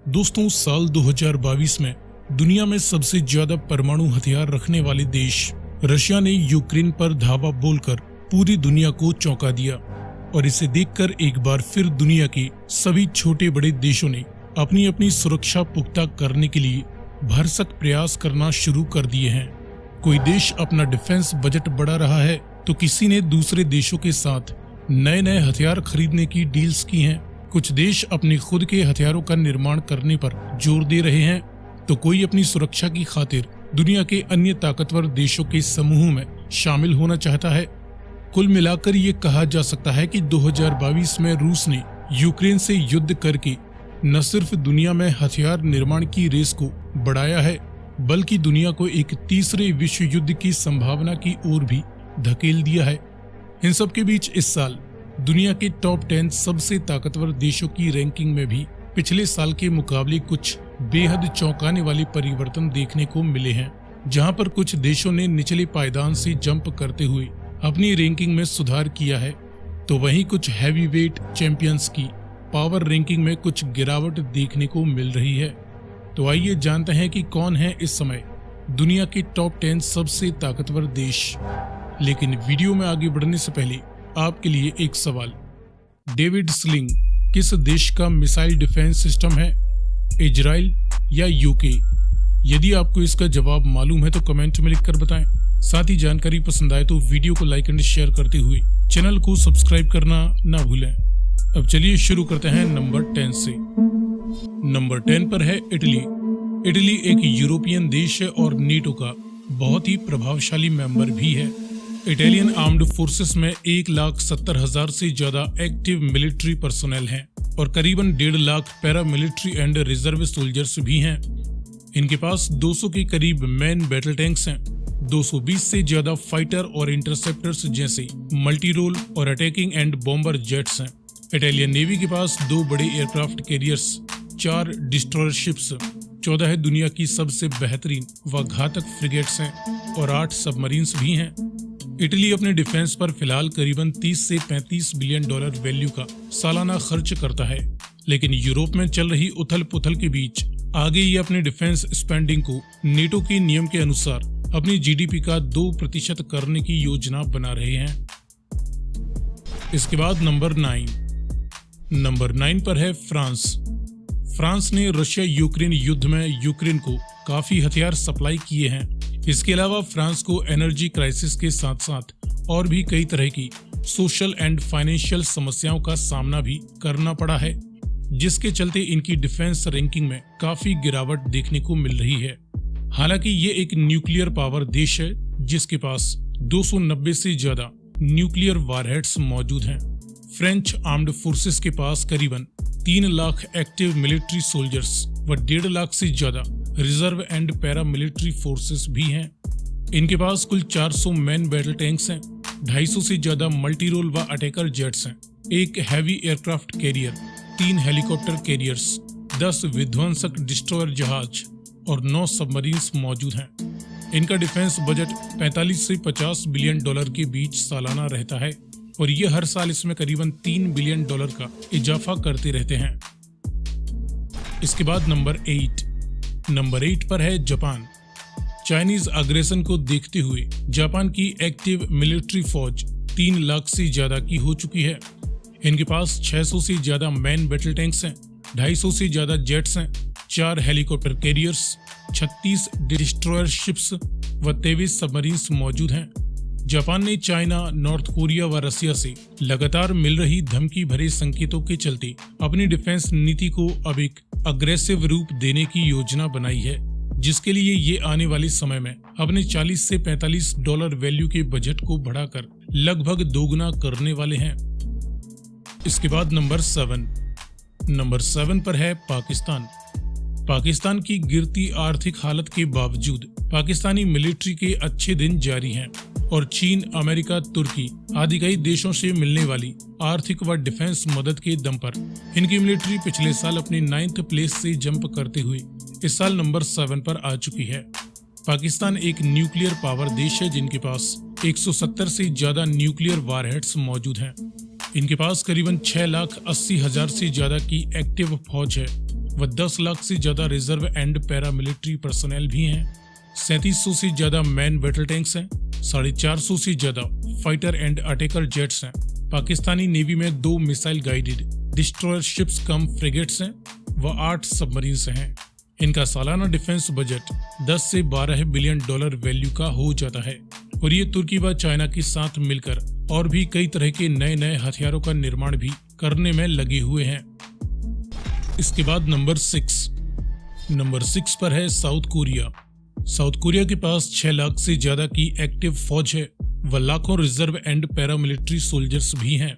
दोस्तों, साल 2022 में दुनिया में सबसे ज्यादा परमाणु हथियार रखने वाले देश रशिया ने यूक्रेन पर धावा बोलकर पूरी दुनिया को चौंका दिया और इसे देखकर एक बार फिर दुनिया के सभी छोटे बड़े देशों ने अपनी अपनी सुरक्षा पुख्ता करने के लिए भरसक प्रयास करना शुरू कर दिए हैं। कोई देश अपना डिफेंस बजट बढ़ा रहा है तो किसी ने दूसरे देशों के साथ नए नए हथियार खरीदने की डील्स की हैं। कुछ देश अपने खुद के हथियारों का निर्माण करने पर जोर दे रहे हैं तो कोई अपनी सुरक्षा की खातिर दुनिया के अन्य ताकतवर देशों के समूह में शामिल होना चाहता है। कुल मिलाकर ये कहा जा सकता है कि 2022 में रूस ने यूक्रेन से युद्ध करके न सिर्फ दुनिया में हथियार निर्माण की रेस को बढ़ाया है बल्कि दुनिया को एक तीसरे विश्व युद्ध की संभावना की ओर भी धकेल दिया है। इन सब के बीच इस साल दुनिया के टॉप 10 सबसे ताकतवर देशों की रैंकिंग में भी पिछले साल के मुकाबले कुछ बेहद चौंकाने वाले परिवर्तन देखने को मिले हैं। जहां पर कुछ देशों ने निचले पायदान से जंप करते हुए अपनी रैंकिंग में सुधार किया है तो वहीं कुछ हैवीवेट चैंपियंस की पावर रैंकिंग में कुछ गिरावट देखने को मिल रही है। तो आइए जानते हैं कि कौन है इस समय दुनिया के टॉप 10 सबसे ताकतवर देश। लेकिन वीडियो में आगे बढ़ने से पहले आपके लिए एक सवाल, डेविड स्लिंग किस देश का मिसाइल डिफेंस सिस्टम है, इजराइल या यूके? यदि आपको इसका जवाब मालूम है तो कमेंट में लिखकर बताएं। साथ ही जानकारी पसंद आए तो वीडियो को लाइक एंड शेयर करते हुए चैनल को सब्सक्राइब करना ना भूलें। अब चलिए शुरू करते हैं नंबर 10 से। नंबर 10 पर है इटली। इटली एक यूरोपियन देश है और नेटो का बहुत ही प्रभावशाली मेंबर भी है। इटालियन आर्म्ड फोर्सेस में 1,70,000 से ज्यादा एक्टिव मिलिट्री पर्सोनेल हैं और करीबन 1.5 lakh para military and reserve soldiers भी हैं। इनके पास 200 के करीब मैन बैटल टैंक्स हैं, 220 से ज्यादा फाइटर और इंटरसेप्टर्स जैसे मल्टी रोल और अटैकिंग एंड बॉम्बर जेट्स हैं। इटालियन नेवी के पास 2 बड़े एयरक्राफ्ट कैरियर्स, 4 डिस्ट्रॉयर शिप्स, 14 दुनिया की सबसे बेहतरीन व घातक फ्रिगेट्स हैं और 8 सबमरीन्स भी हैं। इटली अपने डिफेंस पर फिलहाल करीबन 30 से 35 बिलियन डॉलर वैल्यू का सालाना खर्च करता है, लेकिन यूरोप में चल रही उथल पुथल के बीच आगे ये अपने डिफेंस स्पेंडिंग को नेटो के नियम के अनुसार अपनी जीडीपी का 2% करने की योजना बना रहे हैं। इसके बाद नंबर 9 पर है फ्रांस। फ्रांस ने रशिया यूक्रेन युद्ध में यूक्रेन को काफी हथियार सप्लाई किए हैं। इसके अलावा फ्रांस को एनर्जी क्राइसिस के साथ साथ और भी कई तरह की सोशल एंड फाइनेंशियल समस्याओं का सामना भी करना पड़ा है, जिसके चलते इनकी डिफेंस रैंकिंग में काफी गिरावट देखने को मिल रही है। हालांकि ये एक न्यूक्लियर पावर देश है जिसके पास 290 से ज्यादा न्यूक्लियर वारहेड्स मौजूद हैं। फ्रेंच आर्म्ड फोर्सेस के पास करीबन 3 लाख एक्टिव मिलिट्री सोल्जर्स व 1.5 लाख से ज्यादा reserve and para military forces भी हैं। इनके पास कुल 400 मैन बैटल टैंक्स हैं, 250 से ज्यादा मल्टी रोल व अटैकर जेट्स हैं, 1 heavy aircraft carrier, 3 helicopter carriers, 10 विध्वंसक डिस्ट्रॉयर जहाज और 9 सबमरीन्स मौजूद हैं। इनका डिफेंस बजट 45 से 50 बिलियन डॉलर के बीच सालाना रहता है और ये हर साल इसमें करीबन 3 बिलियन डॉलर का इजाफा करते रहते हैं। इसके बाद नंबर 8 पर है जापान। चाइनीज अग्रेशन को देखते हुए जापान की एक्टिव मिलिट्री फौज 3 लाख से ज्यादा की हो चुकी है। इनके पास 600 से ज्यादा मैन बैटल टैंक्स हैं, 250 से ज्यादा जेट्स हैं, 4 हेलीकॉप्टर कैरियर्स, 36 डिस्ट्रॉयर शिप्स व 23 सबमरीन्स मौजूद हैं। जापान ने चाइना, नॉर्थ कोरिया व रसिया से लगातार मिल रही धमकी भरे संकेतों के चलते अपनी डिफेंस नीति को अब एक अग्रेसिव रूप देने की योजना बनाई है, जिसके लिए ये आने वाले समय में अपने 40 से 45 डॉलर वैल्यू के बजट को बढ़ाकर लगभग दोगुना करने वाले हैं। इसके बाद नंबर 7 पर है पाकिस्तान। पाकिस्तान की गिरती आर्थिक हालत के बावजूद पाकिस्तानी मिलिट्री के अच्छे दिन जारी हैं और चीन, अमेरिका, तुर्की आदि कई देशों से मिलने वाली आर्थिक व डिफेंस मदद के दम पर इनकी मिलिट्री पिछले साल अपनी 9th प्लेस से जंप करते हुए इस साल नंबर 7 पर आ चुकी है। पाकिस्तान एक न्यूक्लियर पावर देश है जिनके पास 170 से ज्यादा न्यूक्लियर वारहेड्स मौजूद हैं। इनके पास करीबन 6,80,000 से ज्यादा की एक्टिव फौज है व 10 लाख से ज्यादा रिजर्व एंड पैरामिलिट्री पर्सनल भी हैं। 3700 से ज्यादा मैन बैटल टैंक्स हैं। 450 से ज्यादा फाइटर एंड अटैकर जेट्स हैं। पाकिस्तानी नेवी में 2 मिसाइल गाइडेड डिस्ट्रॉयर शिप्स कम फ्रिगेट्स हैं व 8 सबमरीन्स हैं। इनका सालाना डिफेंस बजट 10 से 12 बिलियन डॉलर वैल्यू का हो जाता है और ये तुर्की व चाइना के साथ मिलकर और भी कई तरह के नए नए हथियारों का निर्माण भी करने में लगे हुए हैं। इसके बाद नंबर 6 पर है साउथ कोरिया। साउथ कोरिया के पास 6 लाख से ज्यादा की एक्टिव फौज है व लाखों रिजर्व एंड पैरामिलिट्री सोल्जर्स भी हैं।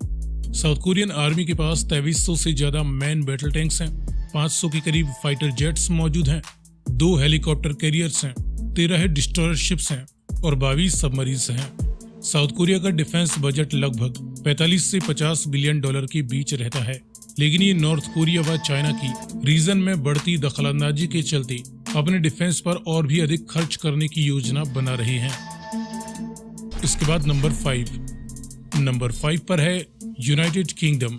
साउथ कोरियन आर्मी के पास 2300 से ज्यादा मैन बैटल टैंक्स हैं। 500 के करीब फाइटर जेट्स मौजूद हैं। 2 हेलीकॉप्टर कैरियर्स हैं। 13 डिस्ट्रॉयर शिप्स हैं और 22 सबमरीन्स हैं। साउथ कोरिया का डिफेंस बजट लगभग 45 से 50 बिलियन डॉलर के बीच रहता है, लेकिन ये नॉर्थ कोरिया व चाइना की रीजन में बढ़ती दखलंदाजी के चलते अपने डिफेंस पर और भी अधिक खर्च करने की योजना बना रहे हैं। इसके बाद नंबर 5 पर है यूनाइटेड किंगडम।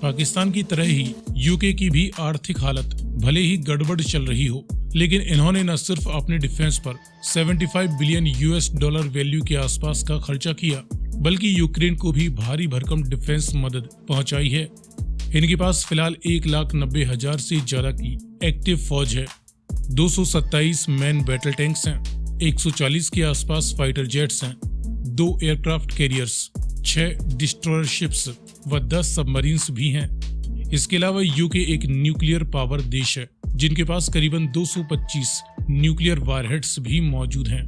पाकिस्तान की तरह ही यूके की भी आर्थिक हालत भले ही गड़बड़ चल रही हो, लेकिन इन्होंने न सिर्फ अपने डिफेंस पर 75 बिलियन यूएस डॉलर वैल्यू के आसपास का खर्चा किया, बल्कि यूक्रेन को भी भारी भरकम डिफेंस मदद पहुंचाई है। इनके पास फिलहाल 1,90,000 से ज्यादा की एक्टिव फौज है। 227 मैन बैटल टैंक्स हैं। 140 के आसपास फाइटर जेट्स हैं। 2 एयरक्राफ्ट कैरियर्स, 6 डिस्ट्रॉयर शिप्स व 10 सबमरीन्स भी हैं। इसके अलावा यूके एक न्यूक्लियर पावर देश है, जिनके पास करीबन 225 न्यूक्लियर वारहेड्स भी मौजूद हैं।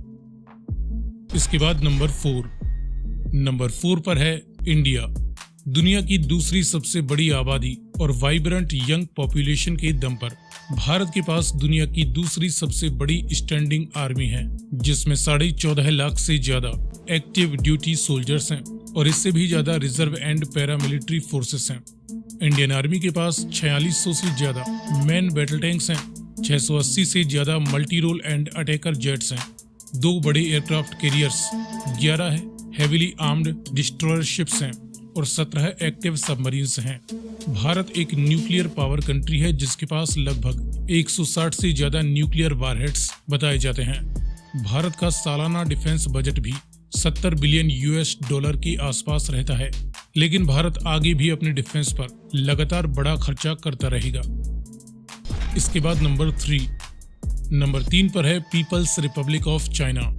इसके बाद नंबर 4 पर है इंडिया। दुनिया की दूसरी सबसे बड़ी आबादी और वाइब्रेंट यंग पॉपुलेशन के दम पर भारत के पास दुनिया की दूसरी सबसे बड़ी स्टैंडिंग आर्मी है, जिसमें 14.5 लाख से ज्यादा एक्टिव ड्यूटी सोल्जर्स हैं और इससे भी ज्यादा रिजर्व एंड पैरामिलिट्री फोर्सेस हैं। इंडियन आर्मी के पास 4600 से ज्यादा मैन बैटल टैंक्स हैं। 680 से ज्यादा multi role and attacker jets हैं। 2 बड़े aircraft carriers, 11 heavily armed destroyer ships हैं और 17 एक्टिव सबमरीन्स हैं। भारत एक न्यूक्लियर पावर कंट्री है, जिसके पास लगभग 160 से ज्यादा न्यूक्लियर वारहेड्स बताए जाते हैं। भारत का सालाना डिफेंस बजट भी 70 बिलियन यूएस डॉलर के आसपास रहता है, लेकिन भारत आगे भी अपने डिफेंस पर लगातार बड़ा खर्चा करता रहेगा। इसके बाद नंबर 3 पर है पीपल्स रिपब्लिक ऑफ चाइना।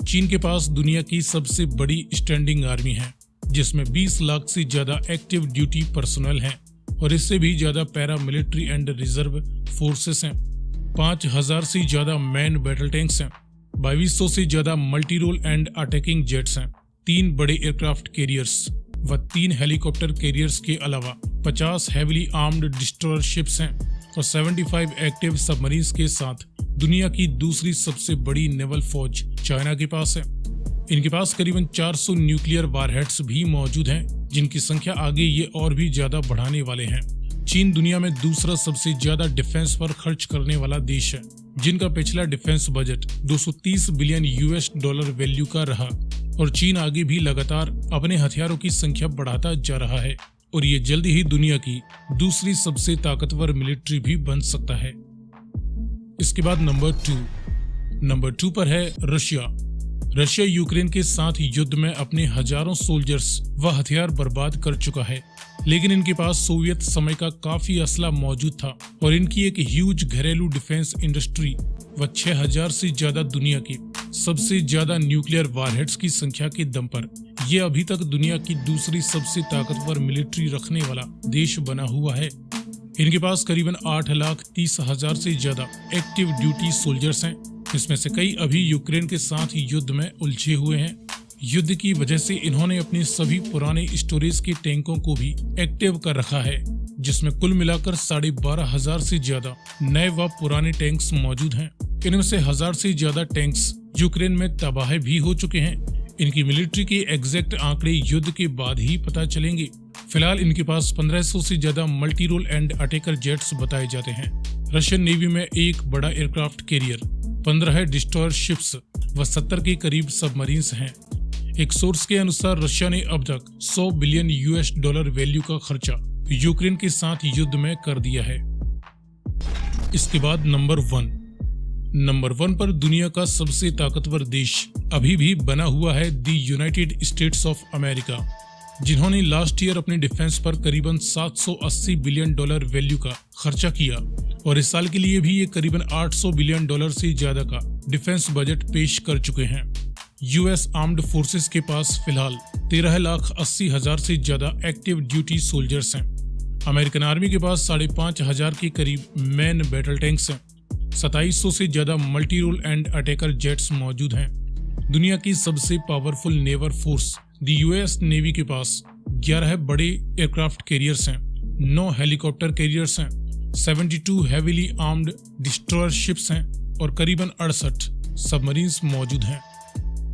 चीन के पास दुनिया की सबसे बड़ी स्टैंडिंग आर्मी है, जिसमें 20 लाख से ज्यादा एक्टिव ड्यूटी पर्सनल हैं और इससे भी ज्यादा पैरामिलिट्री एंड रिजर्व फोर्सेस हैं। 5000 से ज्यादा मैन बैटल टैंक्स हैं। 2200 से ज्यादा multi role and attacking jets हैं। 3 बड़े एयरक्राफ्ट कैरियर्स व 3 हेलीकॉप्टर कैरियर्स के अलावा 50 हेवीली आर्म्ड डिस्ट्रॉयर शिप्स हैं और 75 एक्टिव सबमरीन्स के साथ दुनिया की दूसरी सबसे बड़ी नेवल फौज चाइना के पास है। इनके पास करीबन 400 न्यूक्लियर वारहेड्स भी मौजूद हैं, जिनकी संख्या आगे ये और भी ज्यादा बढ़ाने वाले हैं। चीन दुनिया में दूसरा सबसे ज्यादा डिफेंस पर खर्च करने वाला देश है, जिनका पिछला defence budget 230 billion US dollar value का रहा और चीन आगे भी लगातार अपने हथियारों की संख्या बढ़ाता जा रहा है और ये जल्दी ही दुनिया की दूसरी सबसे ताकतवर मिलिट्री भी बन सकता है। इसके बाद नंबर 2 पर है रशिया यूक्रेन के साथ युद्ध में अपने हजारों सोल्जर्स व हथियार बर्बाद कर चुका है, लेकिन इनके पास सोवियत समय का काफी असला मौजूद था और इनकी एक ह्यूज घरेलू डिफेंस इंडस्ट्री व 6000 से ज्यादा दुनिया की सबसे ज्यादा न्यूक्लियर वारहेड्स की संख्या के दम पर यह अभी तक दुनिया की दूसरी सबसे ताकतवर मिलिट्री रखने वाला देश बना हुआ है। इनके पास करीबन 8,30,000 से ज्यादा एक्टिव ड्यूटी सोल्जर्स हैं, इसमें से कई अभी यूक्रेन के साथ युद्ध में उलझे हुए हैं। युद्ध की वजह से इन्होंने अपने सभी पुराने स्टोरेज के टैंकों को भी एक्टिव कर रखा है, जिसमें कुल मिलाकर 12,500 से ज्यादा नए व पुराने टैंक्स मौजूद हैं। इनमें से 1000 से ज्यादा टैंक्स यूक्रेन में तबाह भी हो चुके हैं। इनकी मिलिट्री के एग्जैक्ट आंकड़े युद्ध के बाद ही पता चलेंगे। फिलहाल इनके पास 1500 से ज्यादा multi role and attacker jets बताए जाते हैं। रशियन नेवी में एक बड़ा एयरक्राफ्ट कैरियर, 15 डिस्ट्रॉयर शिप्स व 70 के करीब सबमरीन्स हैं। एक सोर्स के अनुसार रशिया ने अब तक 100 बिलियन यूएस डॉलर वैल्यू का खर्चा यूक्रेन के साथ युद्ध में कर दिया है। इसके बाद नंबर वन पर दुनिया का सबसे ताकतवर देश अभी भी बना हुआ है दी यूनाइटेड स्टेट्स ऑफ अमेरिका, जिन्होंने लास्ट ईयर अपने डिफेंस पर करीबन $780 बिलियन वैल्यू का खर्चा किया और इस साल के लिए भी ये करीबन $800 बिलियन से ज्यादा का डिफेंस बजट पेश कर चुके हैं। यूएस आर्म्ड फोर्सेस के पास फिलहाल 13,80,000 से ज्यादा एक्टिव ड्यूटी सोल्जर्स हैं। अमेरिकन आर्मी के पास 5,500 के करीब मैन बैटल टैंक्स हैं। 2700 से ज्यादा multi role and attacker jets मौजूद हैं। दुनिया की सबसे powerful naval force the US navy के पास 11 बड़े एयरक्राफ्ट कैरियर्स हैं, 9 हेलीकॉप्टर कैरियर्स हैं, 72 हेवीली आर्म्ड डिस्ट्रॉयर शिप्स हैं और करीबन 68 सबमरीन्स मौजूद हैं।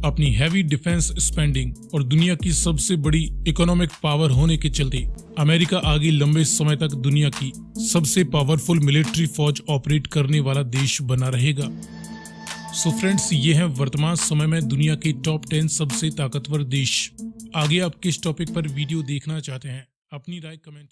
अपनी हैवी डिफेंस स्पेंडिंग और दुनिया की सबसे बड़ी इकोनॉमिक पावर होने के चलते अमेरिका आगे लंबे समय तक दुनिया की सबसे पावरफुल मिलिट्री फौज ऑपरेट करने वाला देश बना रहेगा। सो फ्रेंड्स, ये हैं वर्तमान समय में दुनिया के टॉप 10 सबसे ताकतवर देश। आगे आप किस टॉपिक पर वीडियो देखना चाहते हैं, अपनी राय कमेंट